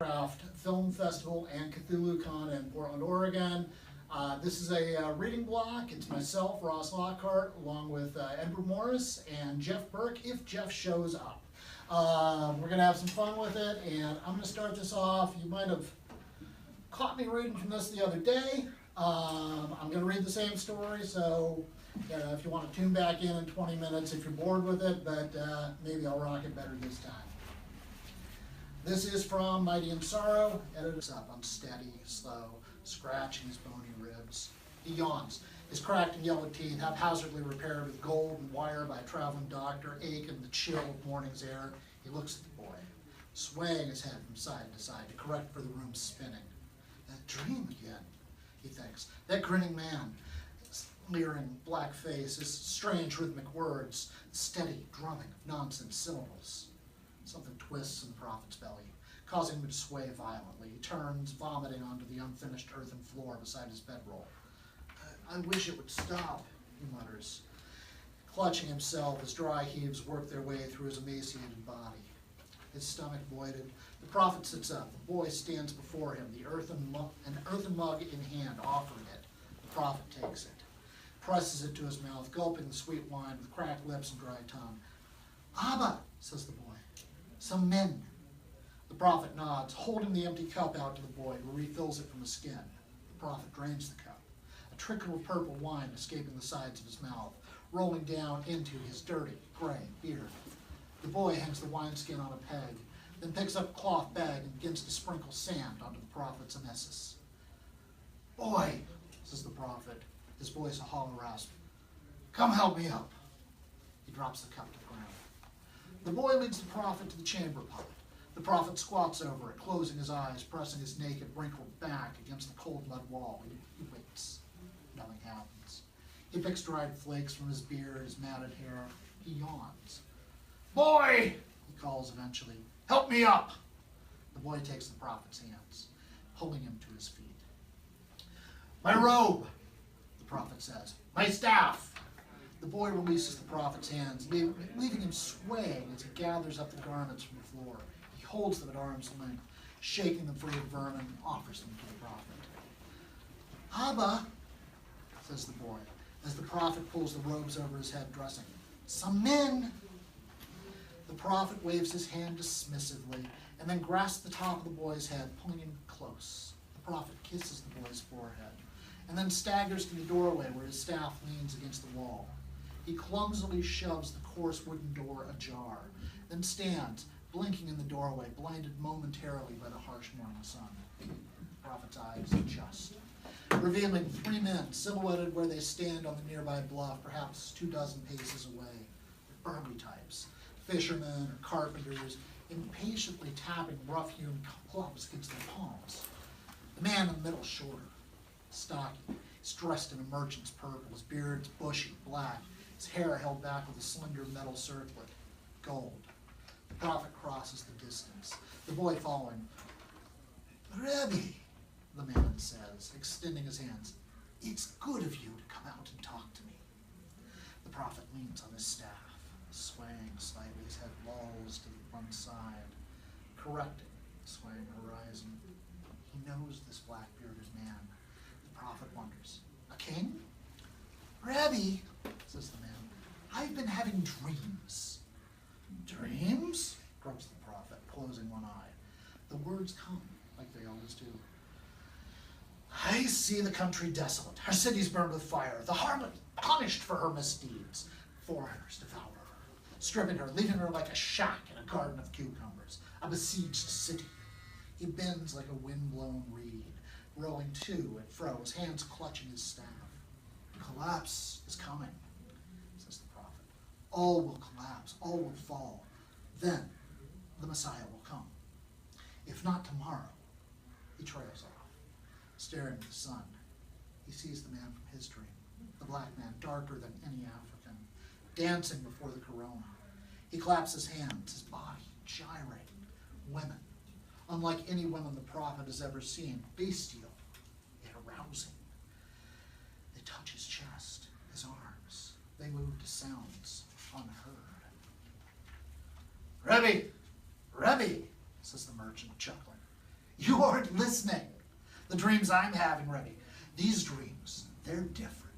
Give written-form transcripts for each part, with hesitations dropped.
Lovecraft Film Festival and CthulhuCon in Portland, Oregon. This is a reading block. It's myself, Ross Lockhart, along with Edward Morris and Jeff Burk, if Jeff shows up. We're going to have some fun with it, and I'm going to start this off. You might have caught me reading from this the other day. I'm going to read the same story, so if you want to tune back in 20 minutes if you're bored with it, but maybe I'll rock it better this time. This is from Mighty in Sorrow. Edited up, unsteady, slow, scratching his bony ribs. He yawns. His cracked and yellow teeth, haphazardly repaired with gold and wire by a traveling doctor, ache in the chill of morning's air. He looks at the boy, swaying his head from side to side to correct for the room's spinning. That dream again, he thinks. That grinning man, his leering black face, his strange rhythmic words, the steady drumming of nonsense syllables. Something twists in the prophet's belly, causing him to sway violently. He turns, vomiting onto the unfinished earthen floor beside his bedroll. I wish it would stop, he mutters, clutching himself as dry heaves work their way through his emaciated body. His stomach voided, the prophet sits up. The boy stands before him, an earthen mug in hand, offering it. The prophet takes it, presses it to his mouth, gulping the sweet wine with cracked lips and dry tongue. Abba, says the boy. Some men. The prophet nods, holding the empty cup out to the boy, who refills it from his skin. The prophet drains the cup, a trickle of purple wine escaping the sides of his mouth, rolling down into his dirty, gray beard. The boy hangs the wineskin on a peg, then picks up a cloth bag and begins to sprinkle sand onto the prophet's emesis. Boy, says the prophet, his voice a hollow rasp, come help me up. He drops the cup to the ground. The boy leads the prophet to the chamber pot. The prophet squats over it, closing his eyes, pressing his naked, wrinkled back against the cold mud wall. He waits. Nothing happens. He picks dried flakes from his beard, his matted hair. He yawns. Boy, he calls eventually, help me up. The boy takes the prophet's hands, pulling him to his feet. My robe, the prophet says. My staff. The boy releases the prophet's hands, leaving him swaying as he gathers up the garments from the floor. He holds them at arm's length, shaking them free of vermin, and offers them to the prophet. Abba, says the boy, as the prophet pulls the robes over his head, dressing him. Some men. The prophet waves his hand dismissively, and then grasps the top of the boy's head, pulling him close. The prophet kisses the boy's forehead, and then staggers to the doorway where his staff leans against the wall. He clumsily shoves the coarse wooden door ajar, then stands, blinking in the doorway, blinded momentarily by the harsh morning sun. The prophet's eyes adjust, revealing 3 men silhouetted where they stand on the nearby bluff, perhaps 24 paces away. They're burly types, fishermen or carpenters, impatiently tapping rough-hewn clubs against their palms. The man in the middle is shorter, stocky. He's dressed in a merchant's purple. His beard's bushy, black. His hair held back with a slender metal circlet, gold. The prophet crosses the distance, the boy following. Rebbe, the man says, extending his hands. It's good of you to come out and talk to me. The prophet leans on his staff, swaying slightly, his head lolls to one side, correcting the swaying horizon. He knows this black-bearded man. The prophet wonders, a king? Rebbe, says the man, I've been having dreams. Dreams? Grunts the prophet, closing one eye. The words come, like they always do. I see the country desolate, her cities burned with fire, the harlot punished for her misdeeds. Foreigners devour her, stripping her, leaving her like a shack in a garden of cucumbers, a besieged city. He bends like a wind-blown reed, rolling to and fro, his hands clutching his staff. Collapse is coming, says the prophet. All will collapse, all will fall. Then the Messiah will come. If not tomorrow, he trails off, staring at the sun. He sees the man from his dream, the black man, darker than any African, dancing before the corona. He claps his hands, his body gyrating. Women, unlike any women the prophet has ever seen, bestial, yet arousing. They touch his chest, his arms. They move to sounds unheard. Rebbe, Rebbe, says the merchant, chuckling. You aren't listening. The dreams I'm having ready, these dreams, they're different.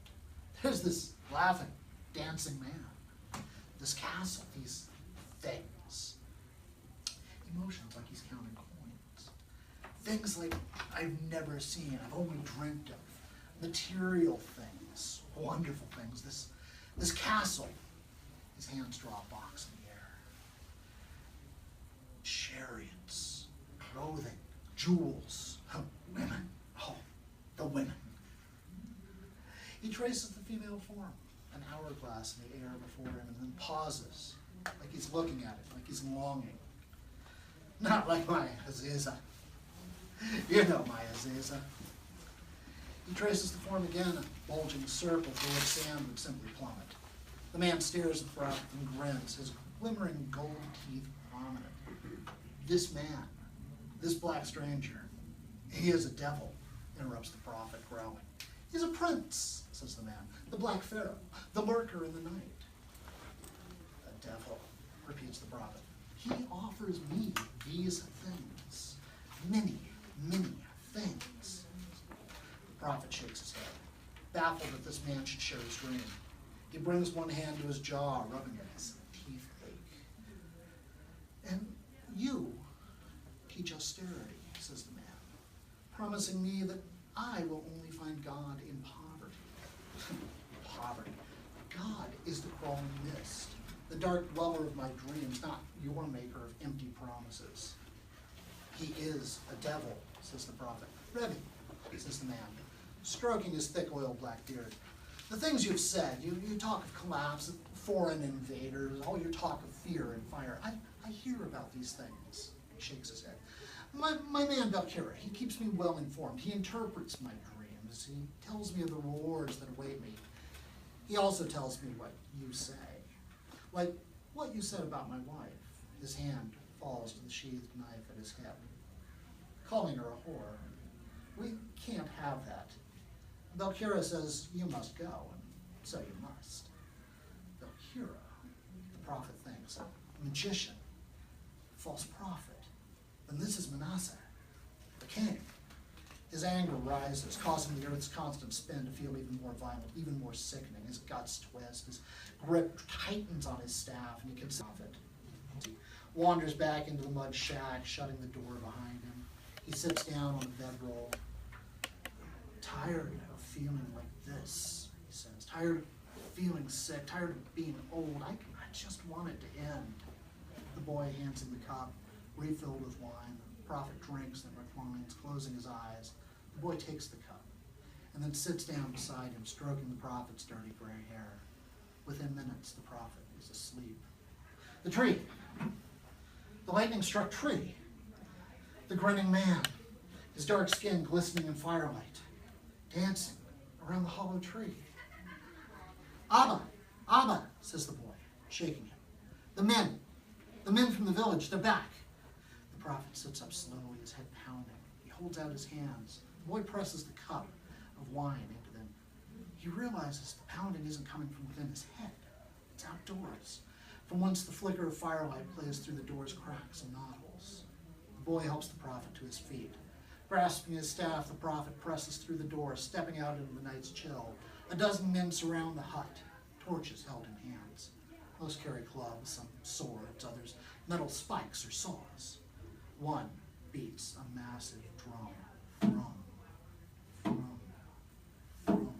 There's this laughing, dancing man, this castle, these things. Emotions like he's counting coins. Things like I've never seen, I've only dreamt of. Material things, wonderful things. This castle, his hands draw a box in the air. Chariots, clothing, jewels, women. Oh, the women. He traces the female form, an hourglass in the air before him, and then pauses, like he's looking at it, like he's longing. Not like my Aziza. You know my Aziza. He traces the form again, a bulging circle through which sand would simply plummet. The man stares at the prophet and grins, his glimmering gold teeth prominent. This man, this black stranger, he is a devil, interrupts the prophet, growling. He's a prince, says the man, the black pharaoh, the lurker in the night. A devil, repeats the prophet. He offers me these things, many, many things. The prophet shakes his head, baffled that this man should share his dream. He brings one hand to his jaw, rubbing it. His teeth ache. And you teach austerity, says the man, promising me that I will only find God in poverty. Poverty. God is the crawling mist, the dark dweller of my dreams, not your maker of empty promises. He is a devil, says the prophet. Rebbe, says the man, stroking his thick oiled black beard. The things you've said, you talk of collapse, of foreign invaders, all your talk of fear and fire. I hear about these things. He shakes his head. My man Belkira, he keeps me well informed. He interprets my dreams. He tells me of the rewards that await me. He also tells me what you say. Like what you said about my wife. His hand falls to the sheathed knife at his hip. Calling her a whore. We can't have that. Belkira says you must go, and so you must. Belkira, the prophet thinks, a magician, false prophet. Then this is Manasseh, the king. His anger rises, causing the earth's constant spin to feel even more violent, even more sickening. His guts twist, his grip tightens on his staff, and he can stop it. He wanders back into the mud shack, shutting the door behind him. He sits down on the bedroll. Tired of feeling like this, he says. Tired of feeling sick, tired of being old. I just want it to end. The boy hands him the cup, refilled with wine. The prophet drinks and reclines, closing his eyes. The boy takes the cup and then sits down beside him, stroking the prophet's dirty gray hair. Within minutes, the prophet is asleep. The tree. The lightning-struck tree. The grinning man, his dark skin glistening in firelight, dancing around the hollow tree. Abba, Abba, says the boy, shaking him. The men from the village, they're back. The prophet sits up slowly, his head pounding. He holds out his hands. The boy presses the cup of wine into them. He realizes the pounding isn't coming from within his head. It's outdoors, from whence the flicker of firelight plays through the door's cracks and knotholes. The boy helps the prophet to his feet. Grasping his staff, the prophet presses through the door, stepping out into the night's chill. A dozen men surround the hut, torches held in hands. Most carry clubs, some swords, others metal spikes or saws. One beats a massive drum. Drum, drum, drum.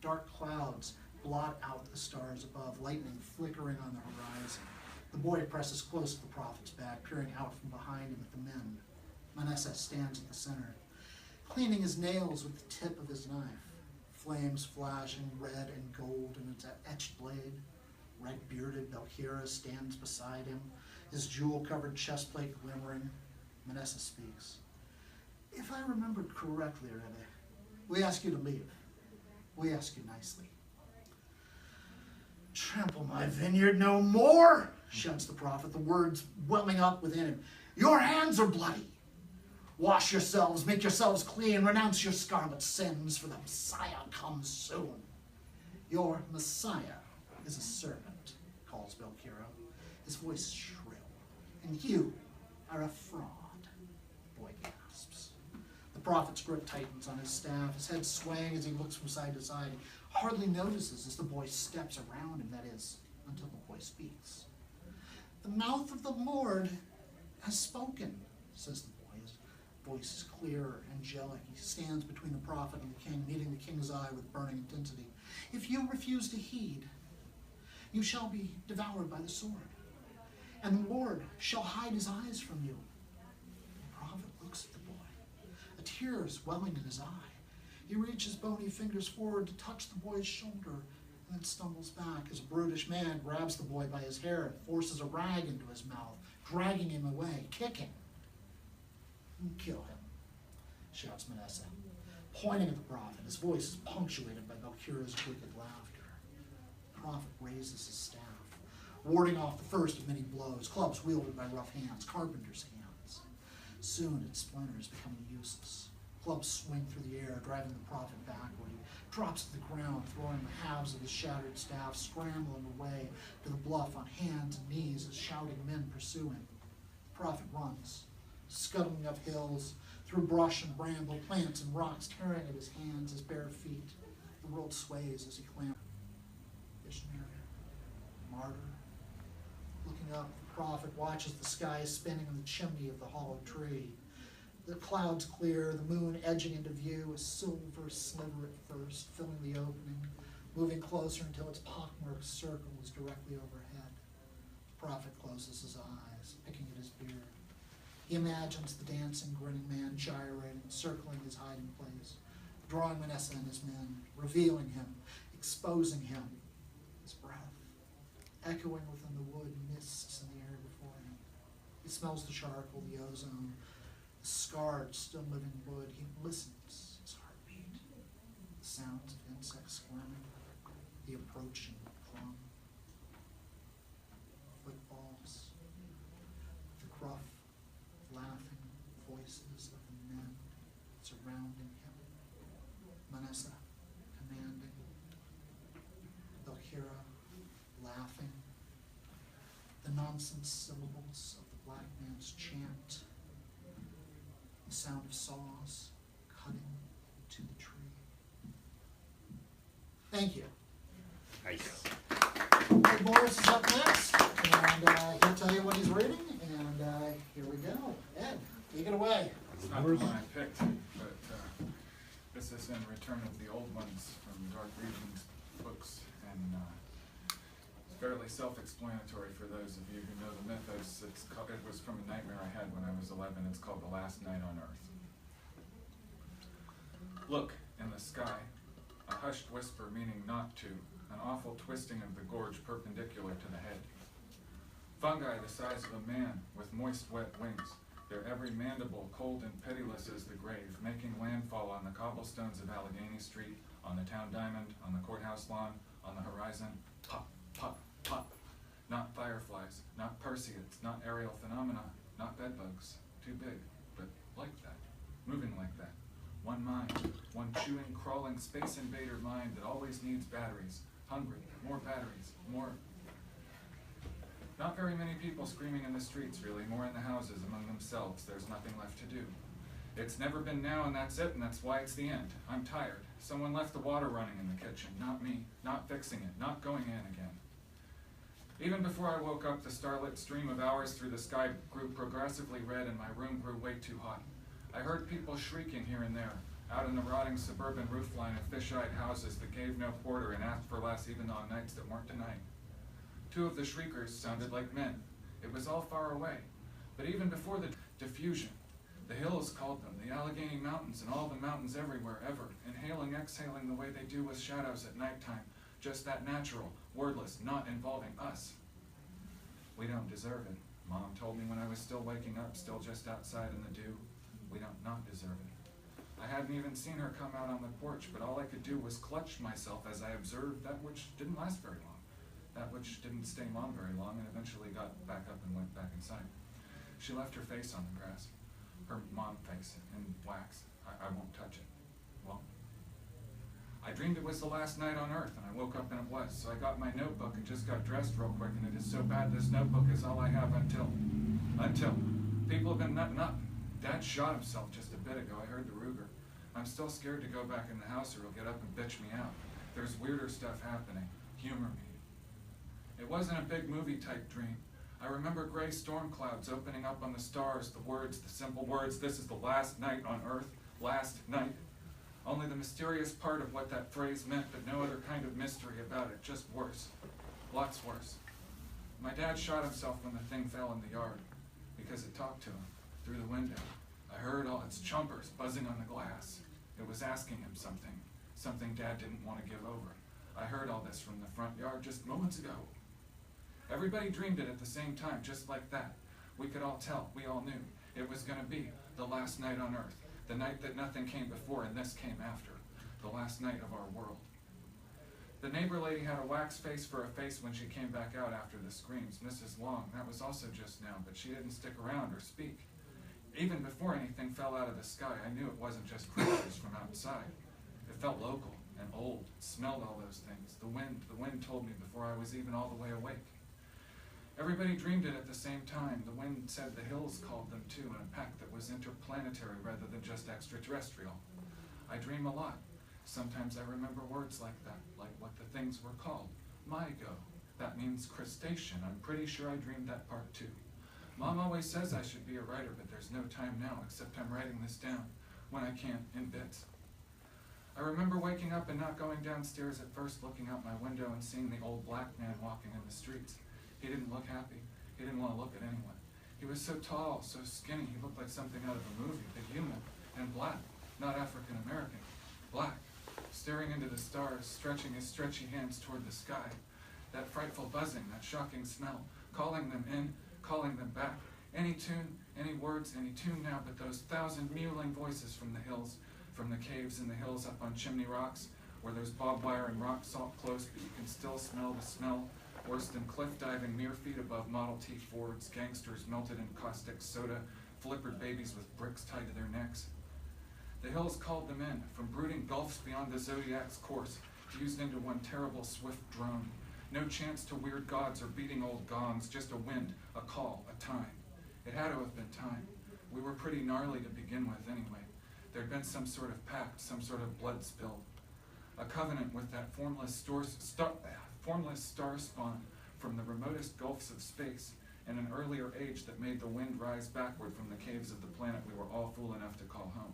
Dark clouds blot out the stars above, lightning flickering on the horizon. The boy presses close to the prophet's back, peering out from behind him at the men. Manasseh stands at the center, cleaning his nails with the tip of his knife. Flames flashing red and gold in its etched blade. Red-bearded Belkira stands beside him, his jewel-covered chest plate glimmering. Manasseh speaks. If I remembered correctly, Rebbe, we ask you to leave. We ask you nicely. Trample my vineyard no more, shouts the prophet, the words welling up within him. Your hands are bloody. Wash yourselves, make yourselves clean, renounce your scarlet sins, for the Messiah comes soon. Your Messiah is a servant, calls Belkira, his voice shrill, and you are a fraud, boy gasped. The prophet's grip tightens on his staff, his head swaying as he looks from side to side. Hardly notices as the boy steps around him, that is, until the boy speaks. "The mouth of the Lord has spoken," says the boy. His voice is clear, angelic. He stands between the prophet and the king, meeting the king's eye with burning intensity. "If you refuse to heed, you shall be devoured by the sword, and the Lord shall hide his eyes from you." The prophet looks at the boy. A tear is welling in his eye. He reaches bony fingers forward to touch the boy's shoulder, and then stumbles back as a brutish man grabs the boy by his hair and forces a rag into his mouth, dragging him away, kicking. "Kill him," shouts Manasseh, pointing at the prophet. His voice is punctuated by Melchior's wicked laughter. The prophet raises his staff, warding off the first of many blows, clubs wielded by rough hands, carpenter's hands. Soon its splinters becoming useless. Clubs swing through the air, driving the prophet backward. He drops to the ground, throwing the halves of his shattered staff, scrambling away to the bluff on hands and knees as shouting men pursue him. The prophet runs, scuttling up hills, through brush and bramble, plants and rocks, tearing at his hands, his bare feet. The world sways as he clambers. Missionary, martyr. Looking up, the prophet watches the sky spinning in the chimney of the hollow tree. The clouds clear, the moon edging into view, a silver sliver at first, filling the opening, moving closer until its pockmarked circle is directly overhead. The prophet closes his eyes, picking at his beard. He imagines the dancing, grinning man gyrating, circling his hiding place, drawing Manasseh and his men, revealing him, exposing him, his breath, echoing within the wood, mists in the air before him. He smells the charcoal, the ozone, the scarred, still living wood. He listens, his heartbeat, the sounds of insects squirming, the approaching drum, footfalls, the gruff, laughing voices of the men surrounding him. Manasseh commanding, Elkira laughing, the nonsense syllables of the black man's chant, the sound of saws cutting into the tree. Thank you. Nice. Ed Morris is up next, and he'll tell you what he's reading, and here we go. Ed, take it away. It's not the one I picked, but this is in Return of the Old Ones from Dark Regions books, and it's fairly self-explanatory for those of you who know the mythos. It was from a nightmare I had when I was 11. It's called The Last Night on Earth. Look, in the sky, a hushed whisper meaning not to, an awful twisting of the gorge perpendicular to the head. Fungi the size of a man with moist, wet wings, their every mandible cold and pitiless as the grave, making landfall on the cobblestones of Allegheny Street, on the town diamond, on the courthouse lawn, on the horizon. Pop, pop, pop. Not fireflies, not perseids, not aerial phenomena, not bedbugs. Too big, but like that, moving like that. One mind, one chewing, crawling space invader mind that always needs batteries, hungry, more batteries, more. Not very many people screaming in the streets, really, more in the houses among themselves. There's nothing left to do. It's never been now and that's it, and that's why it's the end. I'm tired. Someone left the water running in the kitchen, not me, not fixing it, not going in again. Even before I woke up, the starlit stream of hours through the sky grew progressively red and my room grew way too hot. I heard people shrieking here and there, out in the rotting suburban roofline of fish-eyed houses that gave no quarter and asked for less even on nights that weren't tonight. Two of the shriekers sounded like men. It was all far away. But even before the diffusion, the hills called them, the Allegheny Mountains and all the mountains everywhere, ever, inhaling, exhaling the way they do with shadows at nighttime, just that natural, wordless, not involving us. We don't deserve it. Mom told me when I was still waking up, still just outside in the dew. We don't not deserve it. I hadn't even seen her come out on the porch, but all I could do was clutch myself as I observed that which didn't last very long, that which didn't stay long very long, and eventually got back up and went back inside. She left her face on the grass, her mom face in wax. I won't touch it. Won't. I dreamed it was the last night on Earth, and I woke up and it was. So I got my notebook and just got dressed real quick, and it is so bad this notebook is all I have until. People have been nutting up. Dad shot himself just a bit ago. I heard the Ruger. I'm still scared to go back in the house or he'll get up and bitch me out. There's weirder stuff happening. Humor me. It wasn't a big movie-type dream. I remember gray storm clouds opening up on the stars, the words, the simple words, this is the last night on earth, last night. Only the mysterious part of what that phrase meant, but no other kind of mystery about it, just worse. Lots worse. My dad shot himself when the thing fell in the yard, because it talked to him, through the window. I heard all its chompers buzzing on the glass. It was asking him something Dad didn't want to give over. I heard all this from the front yard just moments ago. Everybody dreamed it at the same time, just like that. We could all tell, we all knew. It was going to be the last night on earth, the night that nothing came before and this came after, the last night of our world. The neighbor lady had a wax face for a face when she came back out after the screams. Mrs. Long, that was also just now, but she didn't stick around or speak. Even before anything fell out of the sky, I knew it wasn't just creatures from outside. It felt local and old, it smelled all those things. The wind told me before I was even all the way awake. Everybody dreamed it at the same time. The wind said the hills called them too, in a pact that was interplanetary rather than just extraterrestrial. I dream a lot. Sometimes I remember words like that, like what the things were called. Mygo. That means crustacean. I'm pretty sure I dreamed that part too. Mom always says I should be a writer, but there's no time now, except I'm writing this down, when I can, in bits. I remember waking up and not going downstairs at first, looking out my window and seeing the old black man walking in the streets. He didn't look happy. He didn't want to look at anyone. He was so tall, so skinny, he looked like something out of a movie, but human, and black, not African American, black, staring into the stars, stretching his stretchy hands toward the sky. That frightful buzzing, that shocking smell, calling them in, calling them back. Any tune, any words, any tune now, but those 1,000 mewling voices from the hills, from the caves in the hills up on Chimney Rocks, where there's barbed wire and rock salt close, but you can still smell the smell. Worse than cliff diving mere feet above Model T Fords, gangsters melted in caustic soda, flippered babies with bricks tied to their necks. The hills called them in, from brooding gulfs beyond the Zodiac's course, fused into one terrible swift drone. No chance to weird gods or beating old gongs, just a wind, a call, a time. It had to have been time. We were pretty gnarly to begin with anyway. There'd been some sort of pact, some sort of blood spill. A covenant with that formless star spawn from the remotest gulfs of space in an earlier age that made the wind rise backward from the caves of the planet we were all fool enough to call home.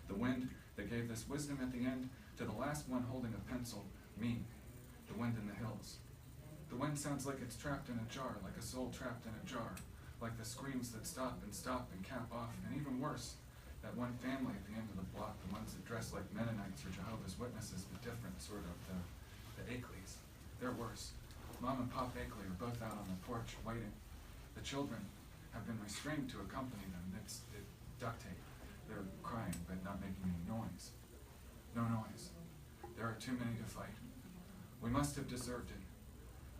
The wind that gave this wisdom at the end to the last one holding a pencil, me, the wind in the hills. The wind sounds like it's trapped in a jar, like a soul trapped in a jar, like the screams that stop and cap off, and even worse, that one family at the end of the block, the ones that dress like Mennonites or Jehovah's Witnesses, but different, sort of, the Akelys. They're worse. Mom and Pop Akeley are both out on the porch, waiting. The children have been restrained to accompany them. It's duct tape. They're crying, but not making any noise. No noise. There are too many to fight. We must have deserved it,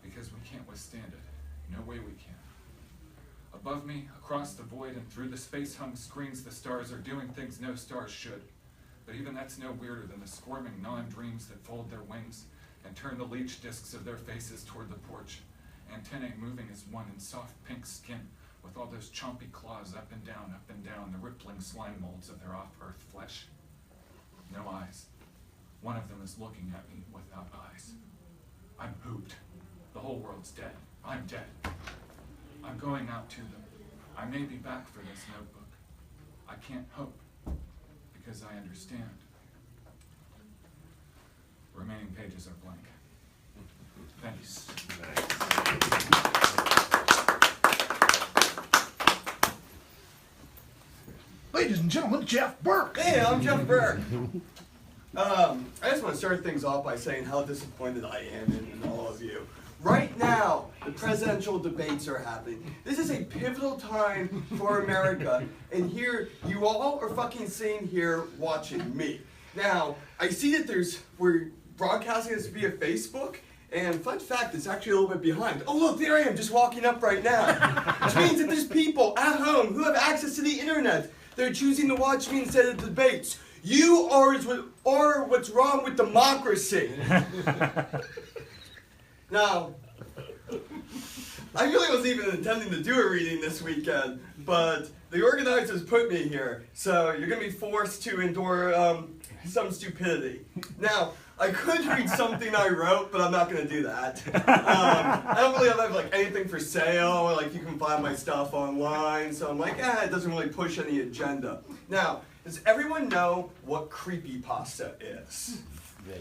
because we can't withstand it. No way we can. Above me, across the void, and through the space-hung screens, the stars are doing things no stars should. But even that's no weirder than the squirming non-dreams that fold their wings and turn the leech discs of their faces toward the porch, antennae moving as one in soft pink skin, with all those chompy claws up and down, the rippling slime molds of their off-earth flesh. No eyes. One of them is looking at me without eyes. I'm pooped. The whole world's dead. I'm dead. I'm going out to them. I may be back for this notebook. I can't hope, because I understand. Remaining pages are blank. Thanks. Ladies and gentlemen, Jeff Burk. Hey, I'm Jeff Burk. I just want to start things off by saying how disappointed I am in all of you. Right now, the presidential debates are happening. This is a pivotal time for America, and here, you all are fucking sitting here watching me. Now, I see that we're broadcasting this via Facebook, and fun fact, it's actually a little bit behind. Oh look, there I am, just walking up right now. Which means that there's people at home who have access to the internet. They're choosing to watch me instead of the debates. You are what's wrong with democracy. Now, I really wasn't even intending to do a reading this weekend, but the organizers put me here, so you're going to be forced to endure some stupidity. Now, I could read something I wrote, but I'm not going to do that. I don't really have like anything for sale, like you can find my stuff online, so I'm like, it doesn't really push any agenda. Now, does everyone know what creepypasta is?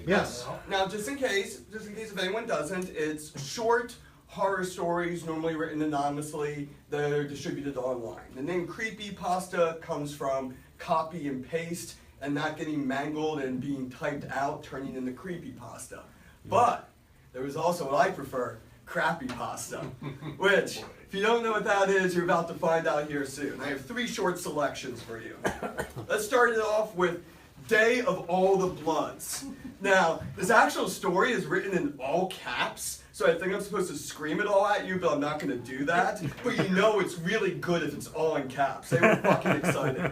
Yes. Now, just in case if anyone doesn't, it's short horror stories, normally written anonymously, that are distributed online. The name creepypasta comes from copy and paste, and not getting mangled and being typed out, turning into creepypasta. But there was also what I prefer, crappy pasta, which, if you don't know what that is, you're about to find out here soon. I have 3 short selections for you. Let's start it off with Day of All the Bloods. Now, this actual story is written in all caps, so I think I'm supposed to scream it all at you, but I'm not going to do that. But you know it's really good if it's all in caps. They were fucking excited.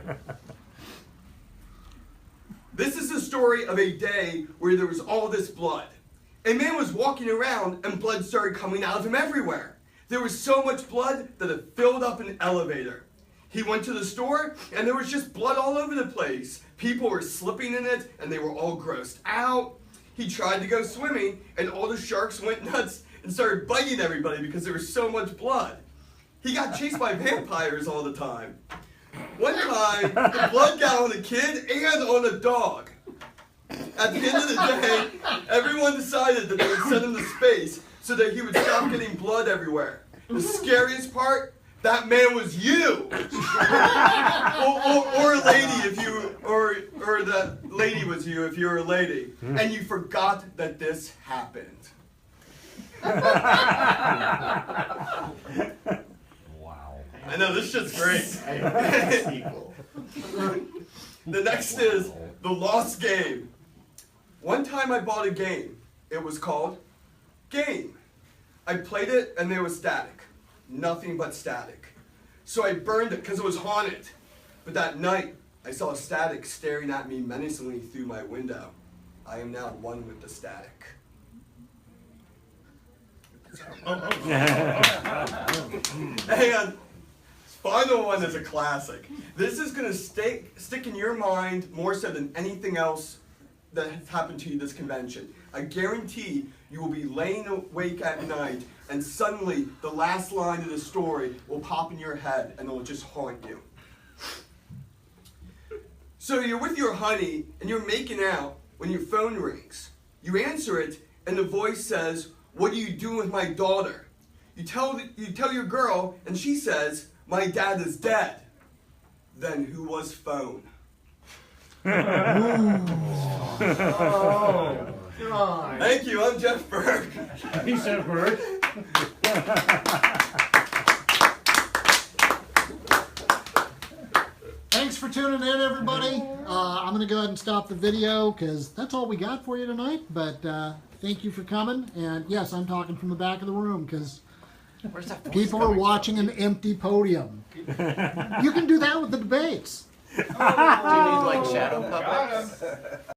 This is the story of a day where there was all this blood. A man was walking around and blood started coming out of him everywhere. There was so much blood that it filled up an elevator. He went to the store and there was just blood all over the place. People were slipping in it and they were all grossed out. He tried to go swimming and all the sharks went nuts and started biting everybody because there was so much blood. He got chased by vampires all the time. One time, the blood got on a kid and on a dog. At the end of the day, everyone decided that they would send him to space so that he would stop getting blood everywhere. The scariest part, that man was you, or a lady if you, or the lady was you if you were a lady, and you forgot that this happened. I know, this shit's great. The next is The Lost Game. One time I bought a game. It was called Game. I played it and there was static. Nothing but static. So I burned it because it was haunted. But that night, I saw static staring at me menacingly through my window. I am now one with the static. And final one is a classic. This is going to stick in your mind more so than anything else that has happened to you this convention. I guarantee you will be laying awake at night and suddenly the last line of the story will pop in your head and it will just haunt you. So you're with your honey and you're making out when your phone rings. You answer it and the voice says, "What are you doing with my daughter?" You tell your girl and she says, "My dad is dead." Then who was phone? Oh, God. Thank you, I'm Jeff Burk. He said Burk. Thanks for tuning in, everybody. I'm going to go ahead and stop the video because that's all we got for you tonight. But thank you for coming. And yes, I'm talking from the back of the room because people are watching an empty podium. You can do that with the debates. Do you need like shadow puppets?